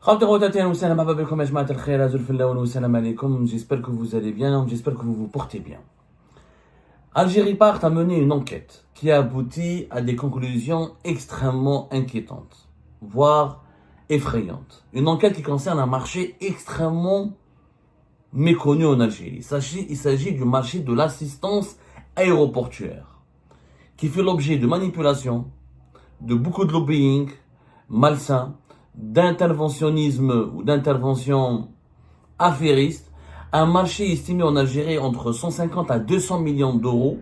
J'espère que vous allez bien, j'espère que vous vous portez bien. Algérie Part a mené une enquête qui a abouti à des conclusions extrêmement inquiétantes, voire effrayantes. Une enquête qui concerne un marché extrêmement méconnu en Algérie. Il s'agit du marché de l'assistance aéroportuaire, qui fait l'objet de manipulations, de beaucoup de lobbying malsain, d'interventionnisme ou d'intervention affairiste, un marché estimé en Algérie entre 150 à 200 millions d'euros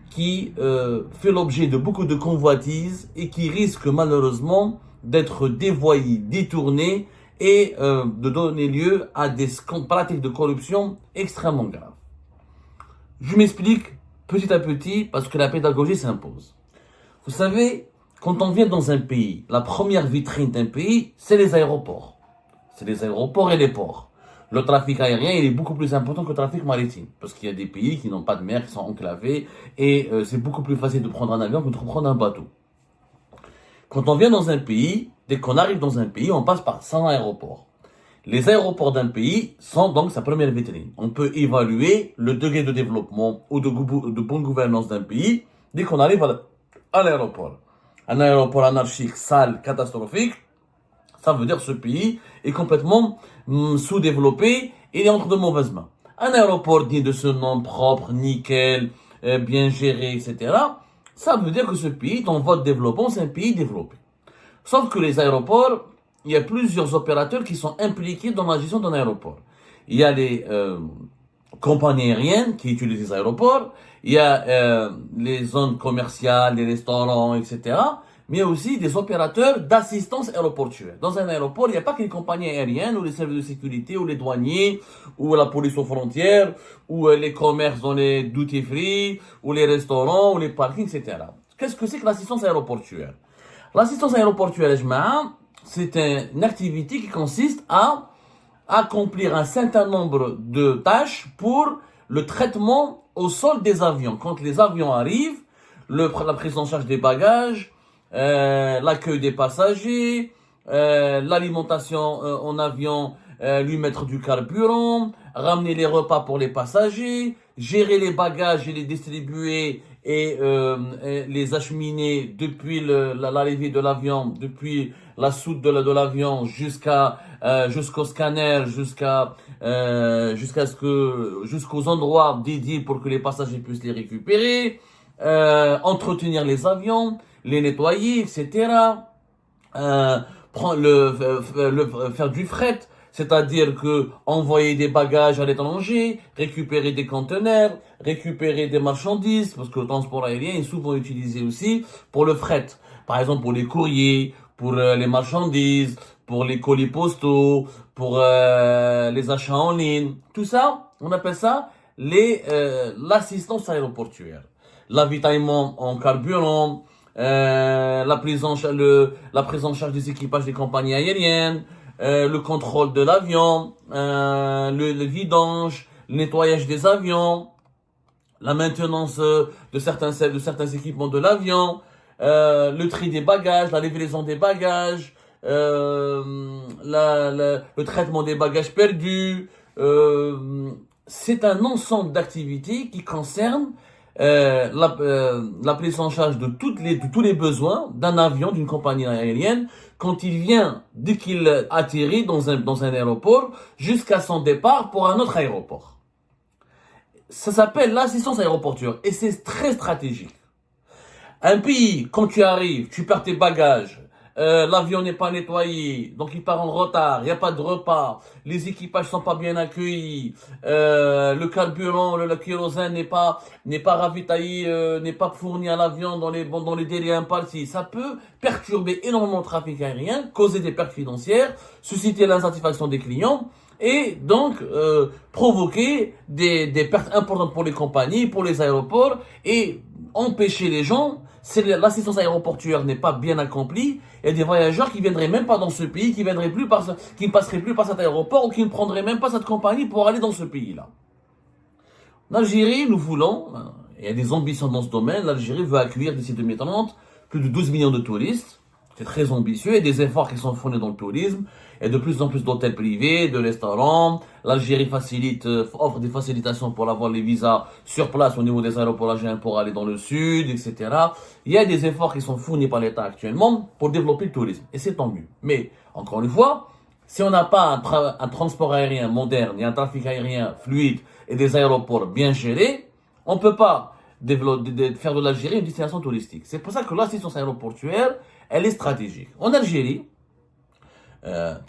qui fait l'objet de beaucoup de convoitises et qui risque malheureusement d'être dévoyé, détourné et de donner lieu à des pratiques de corruption extrêmement graves. Je m'explique petit à petit parce que la pédagogie s'impose. Vous savez, quand on vient dans un pays, la première vitrine d'un pays, c'est les aéroports. C'est les aéroports et les ports. Le trafic aérien, il est beaucoup plus important que le trafic maritime. Parce qu'il y a des pays qui n'ont pas de mer, qui sont enclavés, et c'est beaucoup plus facile de prendre un avion que de prendre un bateau. Quand on vient dans un pays, dès qu'on arrive dans un pays, on passe par 100 aéroports. Les aéroports d'un pays sont donc sa première vitrine. On peut évaluer le degré de développement ou de bonne gouvernance d'un pays dès qu'on arrive à l'aéroport. Un aéroport anarchique, sale, catastrophique, ça veut dire que ce pays est complètement sous-développé et il est entre de mauvaises mains. Un aéroport digne de ce nom, propre, nickel, bien géré, etc., ça veut dire que ce pays, dans votre développement, c'est un pays développé. Sauf que les aéroports, il y a plusieurs opérateurs qui sont impliqués dans la gestion d'un aéroport. Il y a les compagnies aériennes qui utilisent les aéroports, il y a les zones commerciales, les restaurants, etc., mais il y a aussi des opérateurs d'assistance aéroportuaire. Dans un aéroport, il n'y a pas que les compagnies aériennes, ou les services de sécurité, ou les douaniers, ou la police aux frontières, ou les commerces dans les duty free, ou les restaurants, ou les parkings, etc. Qu'est-ce que c'est que l'assistance aéroportuaire? L'assistance aéroportuaire, c'est une activité qui consiste à accomplir un certain nombre de tâches pour le traitement au sol des avions. Quand les avions arrivent, la prise en charge des bagages, l'accueil des passagers, l'alimentation en avion, lui mettre du carburant, ramener les repas pour les passagers, gérer les bagages et les distribuer et les acheminer depuis l'arrivée de l'avion, depuis la soute de l'avion jusqu'au scanner, jusqu'aux endroits dédiés pour que les passagers puissent les récupérer, entretenir les avions, les nettoyer, etc. Faire du fret, c'est-à-dire que envoyer des bagages à l'étranger, récupérer des conteneurs, récupérer des marchandises, parce que le transport aérien est souvent utilisé aussi pour le fret. Par exemple, pour les courriers, pour les marchandises, pour les colis postaux, pour les achats en ligne. Tout ça, on appelle ça l'assistance aéroportuaire. L'avitaillement en carburant, la prise en charge des équipages des compagnies aériennes, le contrôle de l'avion, le vidange, le nettoyage des avions, la maintenance de certains équipements de l'avion, le tri des bagages, la livraison des bagages, le traitement des bagages perdus. C'est un ensemble d'activités qui concernent la prise en charge de tous les besoins d'un avion, d'une compagnie aérienne, quand il vient, dès qu'il atterrit dans un aéroport, jusqu'à son départ pour un autre aéroport. Ça s'appelle l'assistance aéroportuaire et c'est très stratégique. Un pays, quand tu arrives, tu perds tes bagages, l'avion n'est pas nettoyé, donc il part en retard, il n'y a pas de repas, les équipages sont pas bien accueillis, le carburant, le kérosène n'est pas ravitaillé, n'est pas fourni à l'avion dans les délais impartis. Ça peut perturber énormément le trafic aérien, causer des pertes financières, susciter l'insatisfaction des clients et donc provoquer des pertes importantes pour les compagnies, pour les aéroports et empêcher les gens. Si l'assistance aéroportuaire n'est pas bien accomplie, il y a des voyageurs qui viendraient même pas dans ce pays, qui ne passeraient plus par cet aéroport ou qui ne prendraient même pas cette compagnie pour aller dans ce pays-là. En Algérie, nous voulons, il y a des ambitions dans ce domaine, l'Algérie veut accueillir d'ici 2030 plus de 12 millions de touristes. C'est très ambitieux et des efforts qui sont fournis dans le tourisme. Il y a de plus en plus d'hôtels privés, de restaurants. L'Algérie offre des facilitations pour avoir les visas sur place au niveau des aéroports algériens pour aller dans le sud, etc. Il y a des efforts qui sont fournis par l'État actuellement pour développer le tourisme. Et c'est tant mieux. Mais, encore une fois, si on n'a pas un transport aérien moderne et un trafic aérien fluide et des aéroports bien gérés, on ne peut pas faire de l'Algérie une destination touristique. C'est pour ça que l'assistance aéroportuaire, elle est stratégique. En Algérie,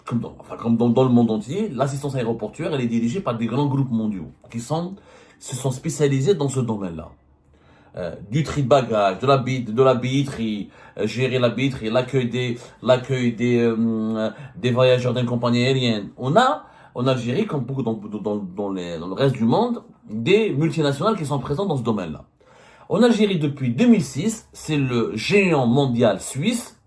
comme dans le monde entier, l'assistance aéroportuaire, elle est dirigée par des grands groupes mondiaux qui se sont spécialisés dans ce domaine-là. Du tri de bagages, de la billetterie, gérer la billetterie, l'accueil des voyageurs d'une compagnie aérienne. On a en Algérie, comme beaucoup dans le reste du monde, des multinationales qui sont présentes dans ce domaine-là. En Algérie, depuis 2006, c'est le géant mondial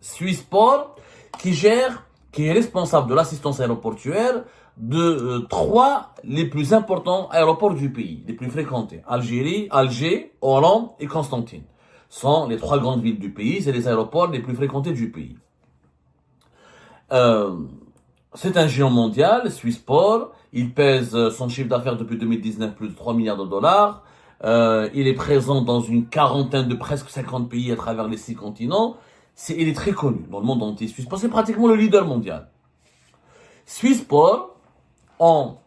Swissport, qui est responsable de l'assistance aéroportuaire de trois les plus importants aéroports du pays, les plus fréquentés. Alger, Oran et Constantine. Sont les trois grandes villes du pays, c'est les aéroports les plus fréquentés du pays. C'est un géant mondial, Swissport. Il pèse son chiffre d'affaires depuis 2019 plus de 3 milliards de dollars. Il est présent dans une quarantaine de presque 50 pays à travers les 6 continents. Il est très connu dans le monde entier. Swissport, c'est pratiquement le leader mondial. Swissport, en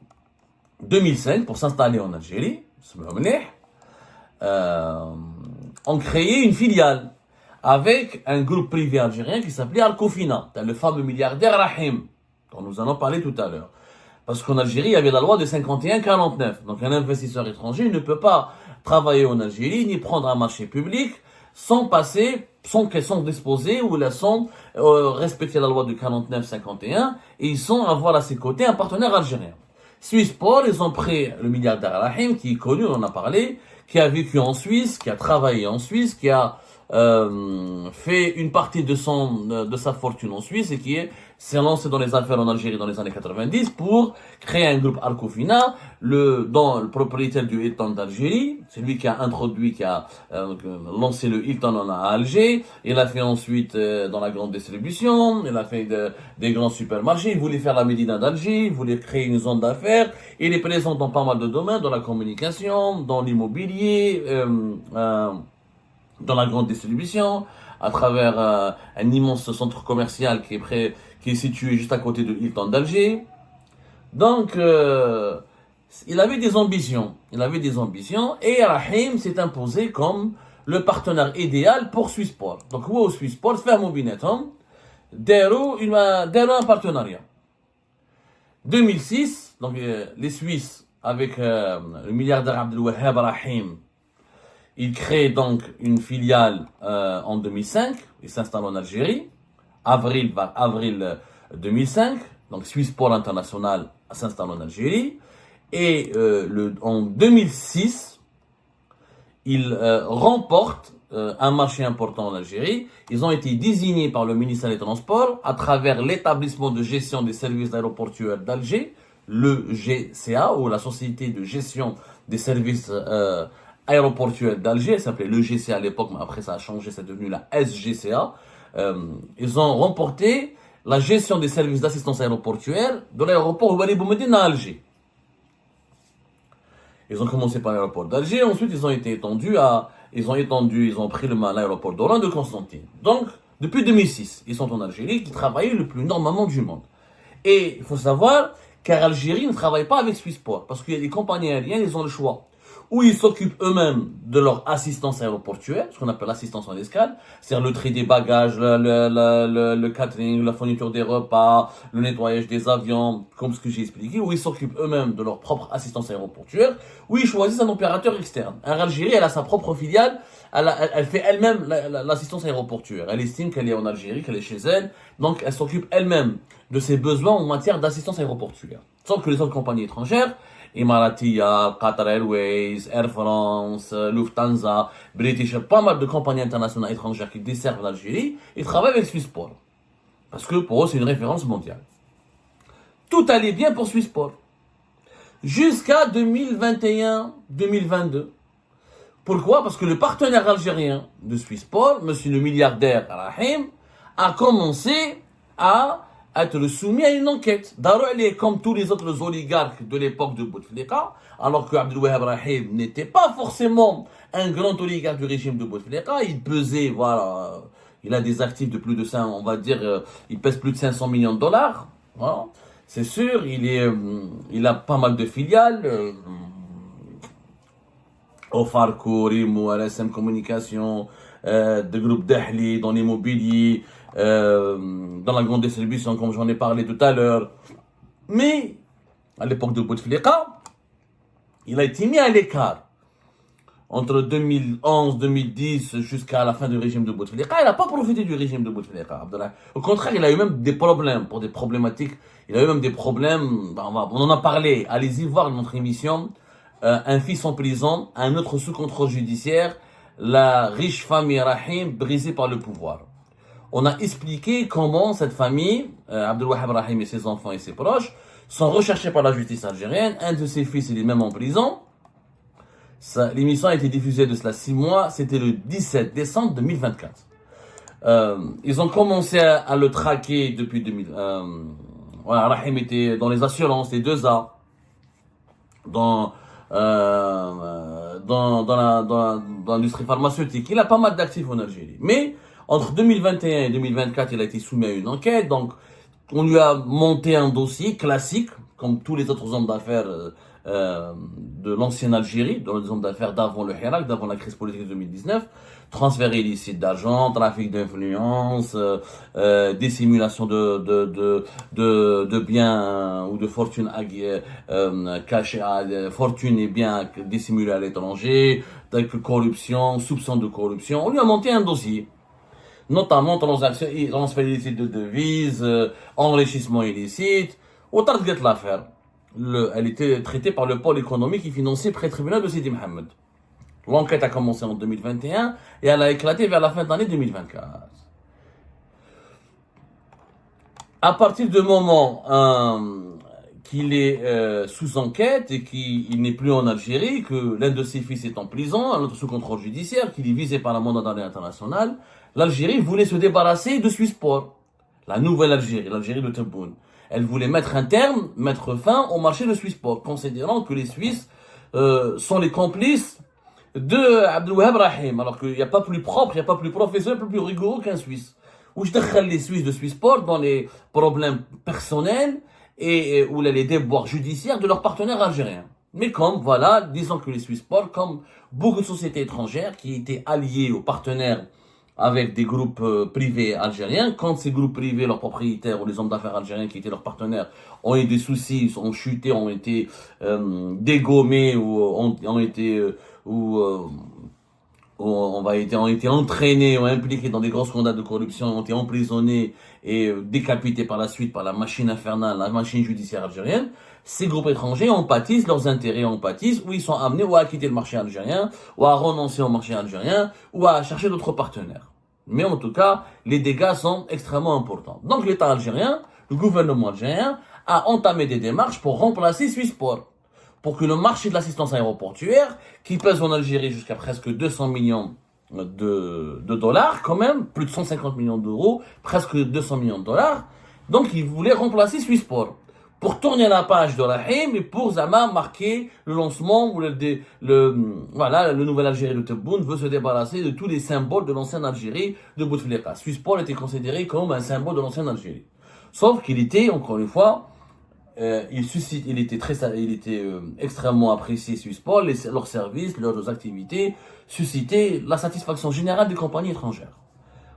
2005, pour s'installer en Algérie, ont créé une filiale avec un groupe privé algérien qui s'appelait Al-Kofina, le fameux milliardaire Rahim, dont nous allons parler tout à l'heure. Parce qu'en Algérie, il y avait la loi de 51-49. Donc un investisseur étranger ne peut pas travailler en Algérie ni prendre un marché public sans disposer ou sans respecter la loi de 49-51 et ils sont avoir à ses côtés un partenaire algérien. Swissport, ils ont pris le milliardaire Rahim, qui est connu, on en a parlé, qui a vécu en Suisse, qui a travaillé en Suisse, qui a fait une partie de sa fortune en Suisse et qui s'est lancé dans les affaires en Algérie dans les années 90 pour créer un groupe Al-Kofina, dont le propriétaire du Hilton d'Algérie, c'est lui qui a lancé le Hilton à Alger. Il a fait ensuite dans la grande distribution, il a fait des grands supermarchés, il voulait faire la Médina d'Alger, il voulait créer une zone d'affaires. Il est présent dans pas mal de domaines, dans la communication, dans l'immobilier, dans la grande distribution, à travers un immense centre commercial qui est situé juste à côté de Hilton d'Alger. Donc, il avait des ambitions. Et Rahim s'est imposé comme le partenaire idéal pour Swissport. Donc, au Swissport, faire mobinetom, un partenariat. 2006, donc les Suisses, avec le milliardaire Abdelwahab Rahim, il crée donc une filiale en 2005. Il s'installe en Algérie. Avril 2005. Donc Swissport International s'installe en Algérie. Et en 2006, il remporte un marché important en Algérie. Ils ont été désignés par le ministère des Transports à travers l'établissement de gestion des services aéroportuaires d'Alger, le GCA, ou la Société de gestion des services aéroportuaire d'Alger, elle s'appelait le GCA à l'époque, mais après ça a changé, c'est devenu la SGCA. Ils ont remporté la gestion des services d'assistance aéroportuaire de l'aéroport Ouali Boumediene à Alger. Ils ont commencé par l'aéroport d'Alger, ensuite ils ont pris l'aéroport d'Oran de Constantine. Donc, depuis 2006, ils sont en Algérie, qui travaillent le plus normalement du monde. Et il faut savoir qu'Air Algérie ne travaille pas avec Swissport, parce qu'il y a des compagnies aériennes, ils ont le choix. Où ils s'occupent eux-mêmes de leur assistance aéroportuaire, ce qu'on appelle l'assistance en escale, c'est-à-dire le tri des bagages, le catering, la fourniture des repas, le nettoyage des avions, comme ce que j'ai expliqué, où ils s'occupent eux-mêmes de leur propre assistance aéroportuaire, où ils choisissent un opérateur externe. Air Algérie, elle a sa propre filiale, elle fait elle-même l'assistance aéroportuaire. Elle estime qu'elle est en Algérie, qu'elle est chez elle, donc elle s'occupe elle-même de ses besoins en matière d'assistance aéroportuaire. Sauf que les autres compagnies étrangères, Emiratia, Qatar Airways, Air France, Lufthansa, British, pas mal de compagnies internationales étrangères qui desservent l'Algérie, ils travaillent avec Swissport. Parce que pour eux, c'est une référence mondiale. Tout allait bien pour Swissport. Jusqu'à 2021-2022. Pourquoi? Parce que le partenaire algérien de Swissport, monsieur le milliardaire Rahim, a commencé à être soumis à une enquête. Darou est comme tous les autres oligarques de l'époque de Bouteflika, alors que Abdel Wahab Rahim n'était pas forcément un grand oligarque du régime de Bouteflika. Il pesait, voilà, il a des actifs de plus de 5, on va dire, il pèse plus de 500 millions de dollars. Voilà. C'est sûr, il a pas mal de filiales. Au Farco, Rimo, RSM Communication, de groupe Dahli, dans l'immobilier, dans la grande distribution, comme j'en ai parlé tout à l'heure. Mais, à l'époque de Bouteflika, il a été mis à l'écart. Entre 2011-2010 jusqu'à la fin du régime de Bouteflika, il n'a pas profité du régime de Bouteflika. Au contraire, il a eu même des problèmes, pour des problématiques. Il a eu même des problèmes, on en a parlé. Allez-y voir notre émission. Un fils en prison, un autre sous contrôle judiciaire, la riche famille Rahim brisée par le pouvoir. On a expliqué comment cette famille, Abdel Wahab Rahim et ses enfants et ses proches, sont recherchés par la justice algérienne. Un de ses fils, il est même en prison. L'émission a été diffusée de cela 6 mois, c'était le 17 décembre 2024. Ils ont commencé à le traquer depuis 2000. Voilà, Rahim était dans les assurances, les 2A, dans l'industrie pharmaceutique. Il a pas mal d'actifs en Algérie. Mais entre 2021 et 2024, il a été soumis à une enquête. Donc, on lui a monté un dossier classique, comme tous les autres hommes d'affaires de l'ancienne Algérie, dans les hommes d'affaires d'avant le Hirak, d'avant la crise politique de 2019. Transfert illicite d'argent, trafic d'influence, dissimulation de biens ou de fortune cachées, fortune et biens dissimulés à l'étranger, corruption, soupçon de corruption. On lui a monté un dossier, notamment transfert illicite de devises, enrichissement illicite. Au target de l'affaire, elle était traitée par le pôle économique et financier pré-tribunal de Sidi Mohamed. L'enquête a commencé en 2021 et elle a éclaté vers la fin de l'année 2024. À partir du moment qu'il est sous enquête et qu'il n'est plus en Algérie, que l'un de ses fils est en prison, un autre sous contrôle judiciaire, qu'il est visé par la mandat d'arrêt international, l'Algérie voulait se débarrasser de Swissport, la nouvelle Algérie, l'Algérie de Tebboune. Elle voulait mettre un terme, mettre fin au marché de Swissport, considérant que les Suisses sont les complices de Abdel Wahab Rahim, alors qu'il n'y a pas plus propre, il n'y a pas plus professionnel, plus rigoureux qu'un Suisse. Où je décale les Suisses de Swissport dans les problèmes personnels et où les déboires judiciaires de leurs partenaires algériens. Mais comme, voilà, disons que les Swissport, comme beaucoup de sociétés étrangères qui étaient alliées aux partenaires avec des groupes privés algériens, quand ces groupes privés, leurs propriétaires ou les hommes d'affaires algériens qui étaient leurs partenaires ont eu des soucis, ont chuté, ont été dégommés ou ont été ont été entraînés ou impliqués dans des gros scandales de corruption, ont été emprisonnés et décapités par la suite par la machine infernale, la machine judiciaire algérienne, ces groupes étrangers en pâtissent, leurs intérêts en pâtissent, ou ils sont amenés ou à quitter le marché algérien, ou à renoncer au marché algérien, ou à chercher d'autres partenaires. Mais en tout cas, les dégâts sont extrêmement importants. Donc l'État algérien, le gouvernement algérien, a entamé des démarches pour remplacer Swissport, pour que le marché de l'assistance aéroportuaire, qui pèse en Algérie jusqu'à presque 200 millions de dollars, quand même, plus de 150 millions d'euros, presque 200 millions de dollars, donc ils voulaient remplacer Swissport, pour tourner la page de Rahim et pour Zama marquer le lancement où le nouvel Algérie de Tebboune veut se débarrasser de tous les symboles de l'ancienne Algérie de Bouteflika. Swissport était considéré comme un symbole de l'ancienne Algérie. Sauf qu'il était, encore une fois, il était extrêmement apprécié Swissport, leurs services, leurs activités suscitaient la satisfaction générale des compagnies étrangères.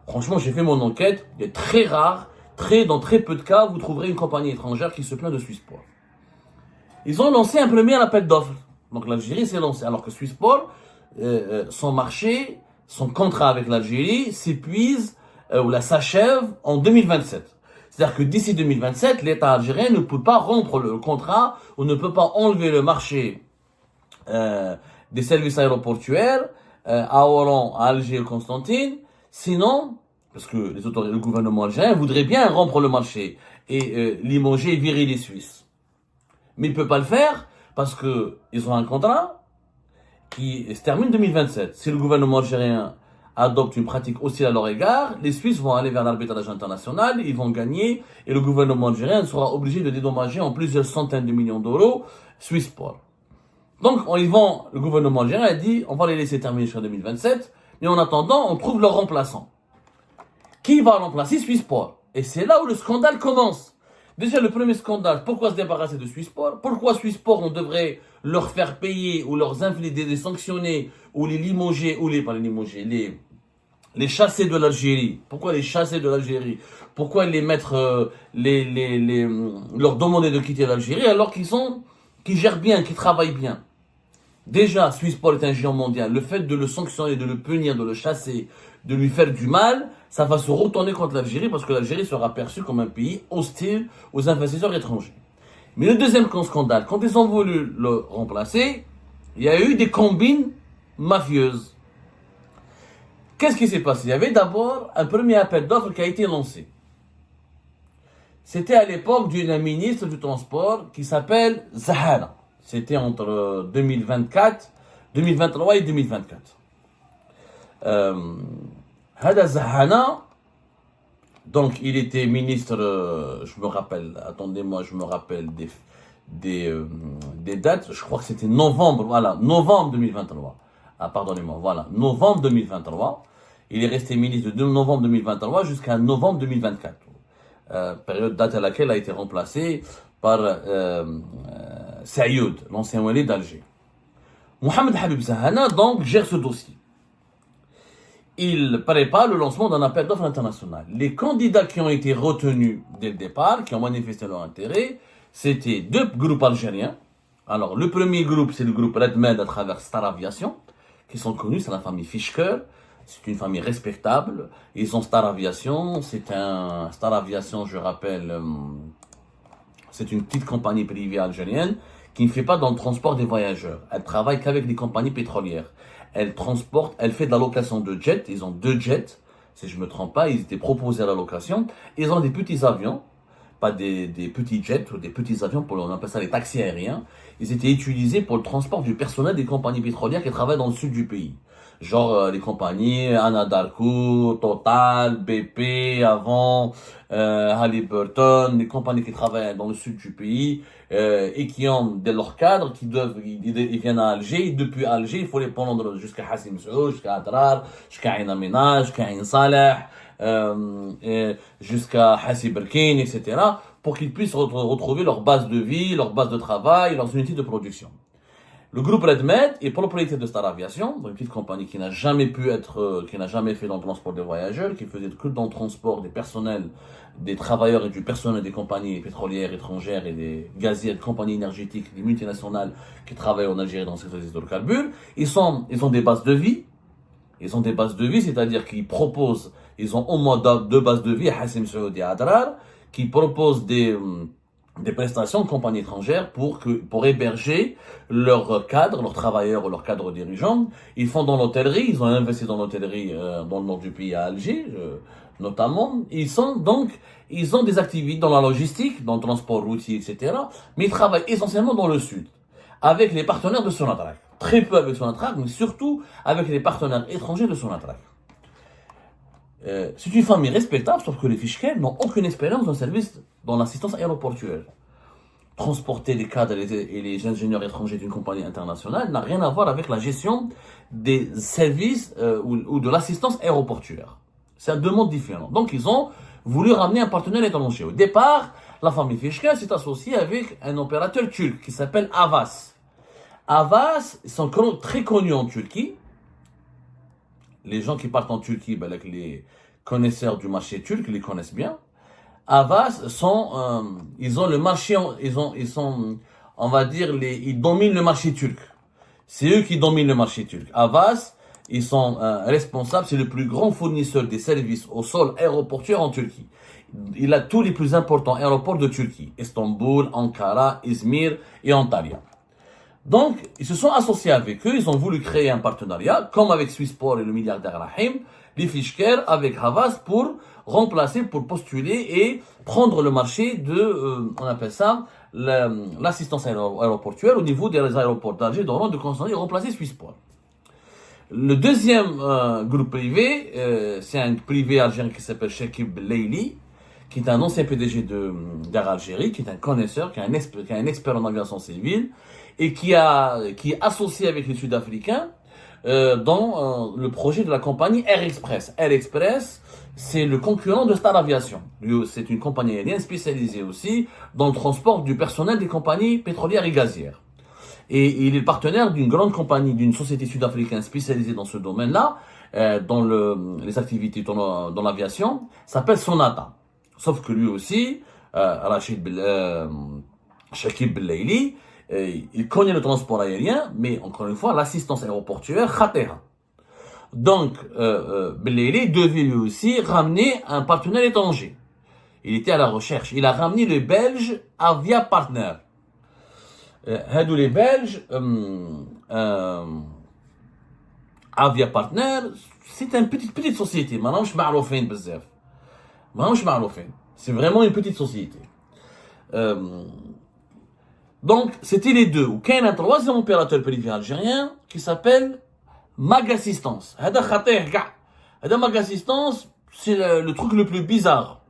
Franchement, j'ai fait mon enquête, il est très rare, dans très peu de cas, vous trouverez une compagnie étrangère qui se plaint de Swissport. Ils ont lancé un premier appel d'offres. Donc l'Algérie s'est lancée, alors que Swissport, son marché, son contrat avec l'Algérie s'épuise ou s'achève en 2027. C'est-à-dire que d'ici 2027, l'État algérien ne peut pas rompre le contrat ou ne peut pas enlever le marché des services aéroportuaires à Oran, à Alger et Constantine. Sinon, parce que le gouvernement algérien voudrait bien rompre le marché et limoger et virer les Suisses. Mais il ne peut pas le faire parce qu'ils ont un contrat qui se termine 2027. Si le gouvernement algérien adoptent une pratique hostile à leur égard, les Suisses vont aller vers l'arbitrage international, ils vont gagner, et le gouvernement algérien sera obligé de dédommager en plusieurs centaines de millions d'euros Swissport. Donc, le gouvernement algérien a dit, on va les laisser terminer jusqu'en 2027, mais en attendant, on trouve leur remplaçant. Qui va remplacer Swissport? Et c'est là où le scandale commence. Déjà, le premier scandale, pourquoi se débarrasser de Swissport? Pourquoi Swissport, on devrait leur faire payer ou leur infliger, les sanctionner ou les limoger, les chasser de l'Algérie? Pourquoi les chasser de l'Algérie? Pourquoi les mettre, leur demander de quitter l'Algérie alors qu'ils gèrent bien, qu'ils travaillent bien? Déjà, Swissport est un géant mondial. Le fait de le sanctionner, de le punir, de le chasser, de lui faire du mal, ça va se retourner contre l'Algérie parce que l'Algérie sera perçue comme un pays hostile aux investisseurs étrangers. Mais le deuxième scandale, quand ils ont voulu le remplacer, il y a eu des combines mafieuses. Qu'est-ce qui s'est passé? Il y avait d'abord un premier appel d'offres qui a été lancé. C'était à l'époque d'une ministre du Transport qui s'appelle Zahana. C'était entre 2023 et 2024. Hada Zahana, donc il était ministre, je me rappelle des dates, je crois que c'était novembre 2023. Ah, pardonnez-moi, voilà, novembre 2023. Il est resté ministre de novembre 2023 jusqu'à novembre 2024. Date à laquelle a été remplacé par Sayoud, l'ancien wali d'Alger. Mohamed Habib Zahana, donc, gère ce dossier. Il prépare le lancement d'un appel d'offres international. Les candidats qui ont été retenus dès le départ, qui ont manifesté leur intérêt, c'était deux groupes algériens. Alors, le premier groupe, c'est le groupe Redmed à travers Star Aviation, qui sont connus, c'est la famille Fischker. C'est une famille respectable. Ils ont Star Aviation. Star Aviation, je rappelle, c'est une petite compagnie privée algérienne qui ne fait pas dans le transport des voyageurs. Elle travaille qu'avec des compagnies pétrolières. Elle fait de la location de jets. Ils ont 2 jets, si je me trompe pas. Ils étaient proposés à la location. Ils ont des petits avions, pas des petits jets ou des petits avions, on appelle ça les taxis aériens. Ils étaient utilisés pour le transport du personnel des compagnies pétrolières qui travaillent dans le sud du pays. Genre les compagnies Anadarko, Total, BP, avant, Halliburton, les compagnies qui travaillent dans le sud du pays et qui ont leurs cadres ils viennent à Alger. Et depuis Alger, il faut les prendre jusqu'à Hassim Saoud, jusqu'à Adrar, jusqu'à Ain Amina, jusqu'à Ain Saleh, jusqu'à Hassi Berkin, etc. pour qu'ils puissent retrouver leur base de vie, leur base de travail, leurs unités de production. Le groupe Redmed est propriétaire de Star Aviation, une petite compagnie qui n'a jamais fait dans le transport des voyageurs, qui faisait que dans le transport des personnels, des travailleurs et du personnel des compagnies pétrolières étrangères et des gazières, des compagnies énergétiques, des multinationales qui travaillent en Algérie dans le secteur des hydrocarbures. Ils ont des bases de vie. C'est-à-dire ils ont au moins 2 bases de vie à Hassim Saoud et à Adrar, qui proposent des prestations de compagnies étrangères pour héberger leurs cadres, leurs travailleurs ou leurs cadres dirigeants. Ils font dans l'hôtellerie, ils ont investi dans l'hôtellerie dans le nord du pays à Alger, notamment. Ils ont des activités dans la logistique, dans le transport routier, etc. Mais ils travaillent essentiellement dans le sud, avec les partenaires de Sonatrach. Très peu avec Sonatrach, mais surtout avec les partenaires étrangers de Sonatrach. C'est une famille respectable, sauf que les Fischker n'ont aucune expérience dans l'assistance aéroportuaire. Transporter les cadres et les ingénieurs étrangers d'une compagnie internationale n'a rien à voir avec la gestion des services ou de l'assistance aéroportuaire. C'est 2 mondes différents. Donc ils ont voulu ramener un partenaire étranger. Au départ, la famille Fischker s'est associée avec un opérateur turc qui s'appelle Havas. Havas sont très connus en Turquie. Les gens qui partent en Turquie, les connaisseurs du marché turc les connaissent bien. Havas ils ont le marché, ils dominent le marché turc. C'est eux qui dominent le marché turc. Havas, ils sont responsables, c'est le plus grand fournisseur des services au sol aéroportuaire en Turquie. Il a tous les plus importants aéroports de Turquie. Istanbul, Ankara, Izmir et Antalya. Donc, ils se sont associés avec eux, ils ont voulu créer un partenariat, comme avec Swissport et le milliardaire Rahim, les Fischker avec Havas pour postuler et prendre le marché on appelle ça, l'assistance aéroportuaire au niveau des aéroports d'Alger, d'Oran, de Constantine et remplacer Swissport. Le deuxième groupe privé, c'est un privé algérien qui s'appelle Chakib Leili, qui est un ancien PDG d'Air Algérie, qui est un connaisseur, qui est un expert en aviation civile, et qui est associé avec les Sud-Africains dans le projet de la compagnie Air Express. Air Express, c'est le concurrent de Star Aviation. C'est une compagnie aérienne spécialisée aussi dans le transport du personnel des compagnies pétrolières et gazières. Et il est partenaire d'une grande compagnie, d'une société sud-africaine spécialisée dans ce domaine-là, dans les activités dans l'aviation, s'appelle Sonata. Sauf que lui aussi, Chakib Belaili, il connaît le transport aérien, mais encore une fois, l'assistance aéroportuaire, khatera. Donc, Belaili devait lui aussi ramener un partenaire étranger. Il était à la recherche. Il a ramené le Belge Avia Partner. هادو les Belges, Avia Partner, c'est une petite société. ماهمش معروفين بزاف. ماهمش معروفين. C'est vraiment une petite société. Donc, c'était les deux. Ou qu'il y a un troisième opérateur privé algérien qui s'appelle Mag Assistance. هذا خطير كاع. هذا Mag Assistance, c'est le truc le plus bizarre.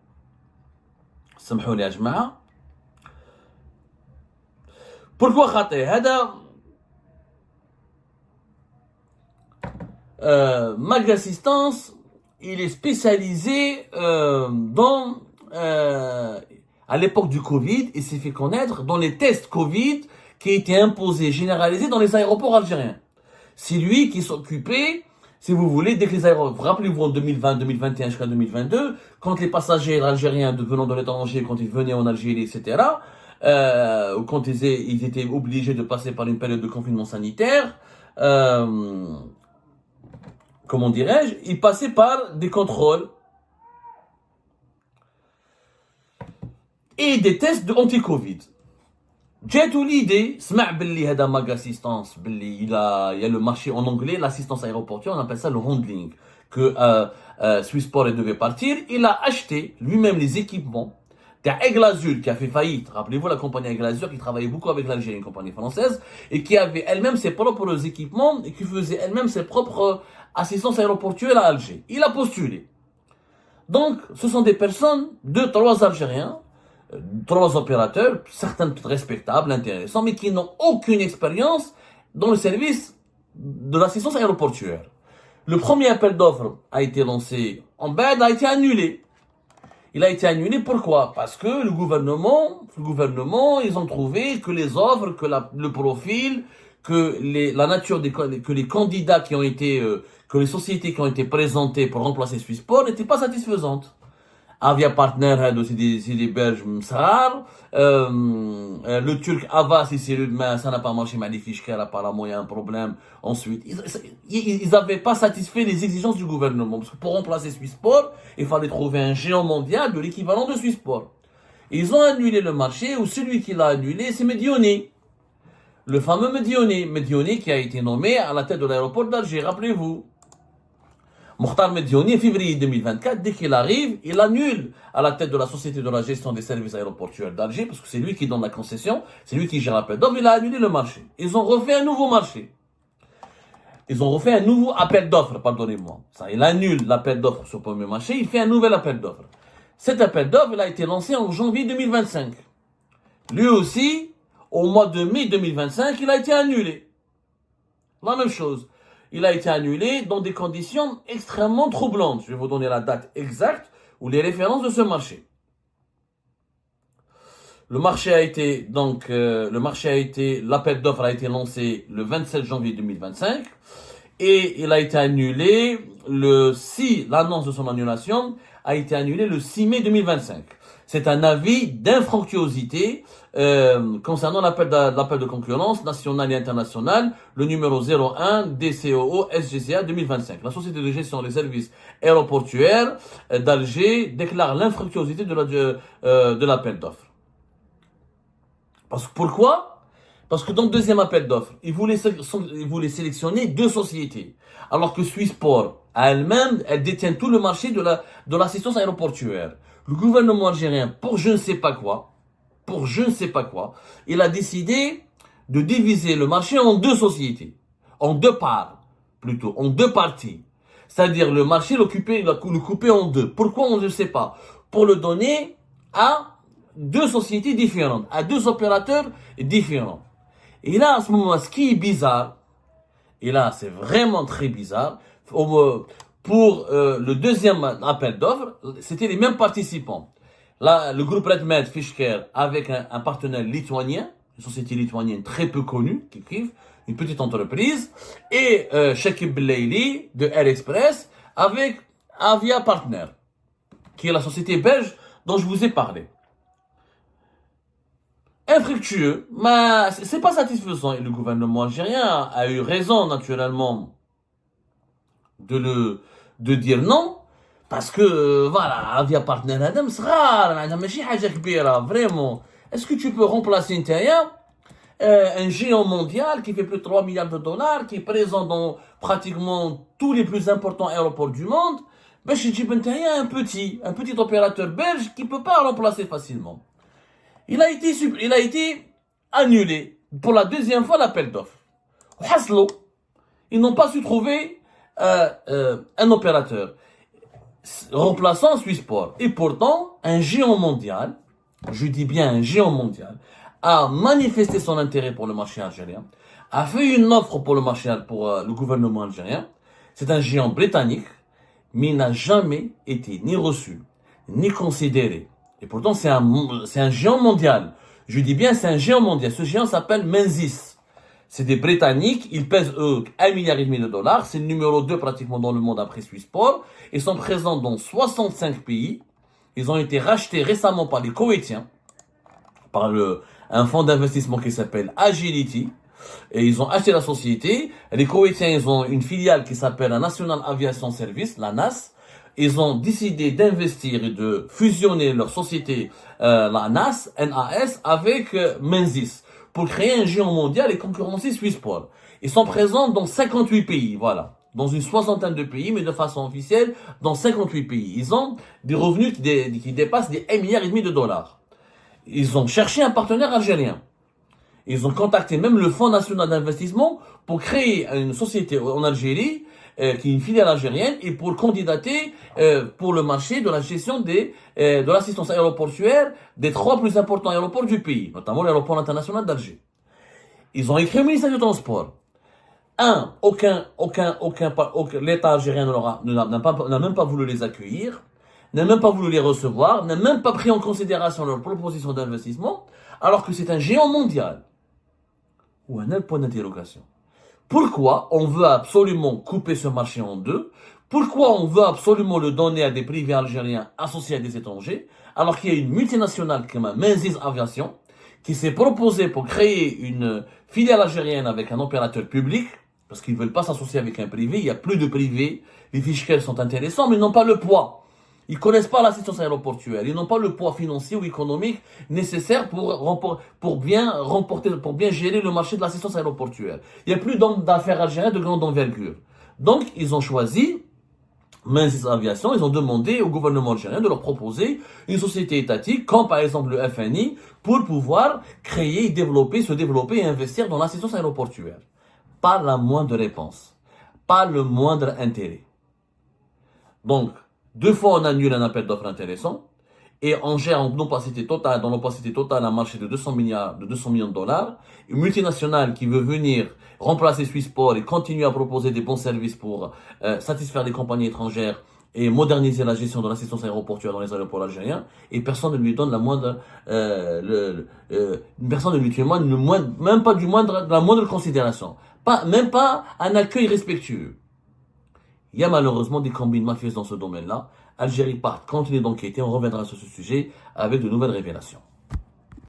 سمحوا لي يا جماعة. Pourquoi خطير؟ هذا Mag Assistance, il est spécialisé à l'époque du Covid, il s'est fait connaître dans les tests Covid qui étaient imposés, généralisés dans les aéroports algériens. C'est lui qui s'occupait, si vous voulez, dès que les aéroports, rappelez-vous en 2020, 2021 jusqu'à 2022, quand les passagers algériens venant de l'étranger, quand ils venaient en Algérie, etc., quand ils étaient obligés de passer par une période de confinement sanitaire, comment dirais-je, ils passaient par des contrôles et des tests de anti-Covid. جاتو l'idée, سمع باللي هذا Mag Assistance, باللي il y a le marché en anglais, l'assistance aéroportuaire, on appelle ça le handling, que Swissport devait partir, il a acheté lui-même les équipements d'Aigle Azur qui a fait faillite. Rappelez-vous la compagnie Aigle Azur qui travaillait beaucoup avec l'Algérie, une compagnie française, et qui avait elle-même ses propres équipements et qui faisait elle-même ses propres assistances aéroportuaires à Alger. Il a postulé. Donc, ce sont des personnes, 2-3 Algériens, 3 opérateurs, certains respectables, intéressants, mais qui n'ont aucune expérience dans le service de l'assistance aéroportuaire. Le premier appel d'offres a été lancé en bed, a été annulé. Il a été annulé, pourquoi? Parce que le gouvernement, ils ont trouvé que les offres, que le profil, que la nature que les candidats qui ont été, que les sociétés qui ont été présentées pour remplacer Swissport n'étaient pas satisfaisantes. Avia Partner, c'est des Belges msrar. Le Turc Ava, ça n'a pas marché, magnifique, apparemment il y a un problème. Ensuite, ils n'avaient pas satisfait les exigences du gouvernement. Parce que pour remplacer Swissport, il fallait trouver un géant mondial de l'équivalent de Swissport. Ils ont annulé le marché, ou celui qui l'a annulé, c'est Medioni. Le fameux Medioni qui a été nommé à la tête de l'aéroport d'Alger, rappelez-vous. Mokhtar Medioni, février 2024, dès qu'il arrive, il annule à la tête de la Société de la gestion des services aéroportuaires d'Alger, parce que c'est lui qui donne la concession, c'est lui qui gère l'appel d'offres, il a annulé le marché. Ils ont refait un nouveau marché. Ils ont refait un nouveau appel d'offres, pardonnez-moi. Ça, il annule l'appel d'offres sur le premier marché, il fait un nouvel appel d'offres. Cet appel d'offres, il a été lancé en janvier 2025. Lui aussi, au mois de mai 2025, il a été annulé. La même chose. Il a été annulé dans des conditions extrêmement troublantes. Je vais vous donner la date exacte ou les références de ce marché. L'appel d'offres a été lancé le 27 janvier 2025 et il a été annulé l'annonce de son annulation a été annulée le 6 mai 2025. C'est un avis d'infructuosité concernant l'appel de concurrence nationale et internationale, le numéro 01 DCOO SGCA 2025. La Société de gestion des services aéroportuaires d'Alger déclare l'infructuosité de l'appel d'offres. Pourquoi? Parce que dans le deuxième appel d'offres, ils voulaient sélectionner 2 sociétés. Alors que Swissport, à elle-même, elle détient tout le marché de l'assistance aéroportuaire. Le gouvernement algérien, pour je ne sais pas quoi, il a décidé de diviser le marché en 2 sociétés, en 2 parts. plutôt, en deux parties. C'est-à-dire le marché le couper en deux. Pourquoi on ne sait pas? Pour le donner à deux sociétés différentes, à deux opérateurs différents. Et là, à ce moment, ce qui est bizarre, et là, c'est vraiment très bizarre, pour le deuxième appel d'offres, c'était les mêmes participants. Là, le groupe RedMed Fishcare avec un partenaire lituanien, une société lituanienne très peu connue, qui écrivent, une petite entreprise, et Shakib Belaili de Air Express avec Avia Partner, qui est la société belge dont je vous ai parlé. Infructueux, mais c'est pas satisfaisant. Et le gouvernement algérien a eu raison, naturellement, de dire non, parce que, voilà, Avia Partner, Adam Srar, vraiment. Est-ce que tu peux remplacer Interia, un géant mondial qui fait plus de 3 milliards de dollars, qui est présent dans pratiquement tous les plus importants aéroports du monde, ben, chez Jib Interia, un petit opérateur belge qui peut pas remplacer facilement. Il a été annulé pour la deuxième fois l'appel d'offres. Haslo, ils n'ont pas su trouver un opérateur remplaçant Swissport. Et pourtant, un géant mondial, je dis bien un géant mondial, a manifesté son intérêt pour le marché algérien, a fait une offre pour le marché, pour le gouvernement algérien. C'est un géant britannique, mais il n'a jamais été ni reçu, ni considéré. Et pourtant, c'est un géant mondial. Je dis bien, c'est un géant mondial. Ce géant s'appelle Menzies. C'est des Britanniques. Ils pèsent, eux, 1,5 milliard de dollars. C'est le numéro 2 pratiquement dans le monde après Swissport. Ils sont présents dans 65 pays. Ils ont été rachetés récemment par les Koweïtiens, par un fonds d'investissement qui s'appelle Agility. Et ils ont acheté la société. Les Koweïtiens, ils ont une filiale qui s'appelle la National Aviation Service, la NAS. Ils ont décidé d'investir et de fusionner leur société, la NAS, avec Menzies, pour créer un géant mondial et concurrencer Swissport. Ils sont présents dans 58 pays, voilà. Dans une soixantaine de pays, mais de façon officielle, dans 58 pays. Ils ont des revenus qui dépassent les 1,5 milliard de dollars. Ils ont cherché un partenaire algérien. Ils ont contacté même le Fonds national d'investissement pour créer une société en Algérie, qui est une filiale algérienne, et pour candidater pour le marché de la gestion de l'assistance aéroportuaire des 3 plus importants aéroports du pays, notamment l'aéroport international d'Alger. Ils ont écrit au ministère du Transport. L'État algérien n'a même pas voulu les accueillir, n'a même pas voulu les recevoir, n'a même pas pris en considération leur proposition d'investissement, alors que c'est un géant mondial. Ou un point d'interrogation. Pourquoi on veut absolument couper ce marché en deux? Pourquoi on veut absolument le donner à des privés algériens associés à des étrangers, alors qu'il y a une multinationale comme Menzies Aviation, qui s'est proposée pour créer une filiale algérienne avec un opérateur public, parce qu'ils ne veulent pas s'associer avec un privé, il y a plus de privés, les fichiers sont intéressants, mais ils n'ont pas le poids. Ils connaissent pas l'assistance aéroportuaire. Ils n'ont pas le poids financier ou économique nécessaire pour bien gérer le marché de l'assistance aéroportuaire. Il n'y a plus d'hommes d'affaires algériens de grande envergure. Donc, ils ont choisi Menzies Aviation. Ils ont demandé au gouvernement algérien de leur proposer une société étatique, comme par exemple le FNI, pour pouvoir créer, se développer et investir dans l'assistance aéroportuaire. Pas la moindre réponse. Pas le moindre intérêt. Donc, 2 fois on annule un appel d'offres intéressant et on gère dans l'opacité totale un marché de 200 millions de dollars. Une multinationale qui veut venir remplacer Swissport et continuer à proposer des bons services pour satisfaire les compagnies étrangères et moderniser la gestion de l'assistance aéroportuaire dans les aéroports algériens, et personne ne lui donne personne ne lui témoigne même pas de la moindre considération, même pas un accueil respectueux. Il y a malheureusement des combines mafieuses dans ce domaine-là. Algérie part continue d'enquêter. On reviendra sur ce sujet avec de nouvelles révélations.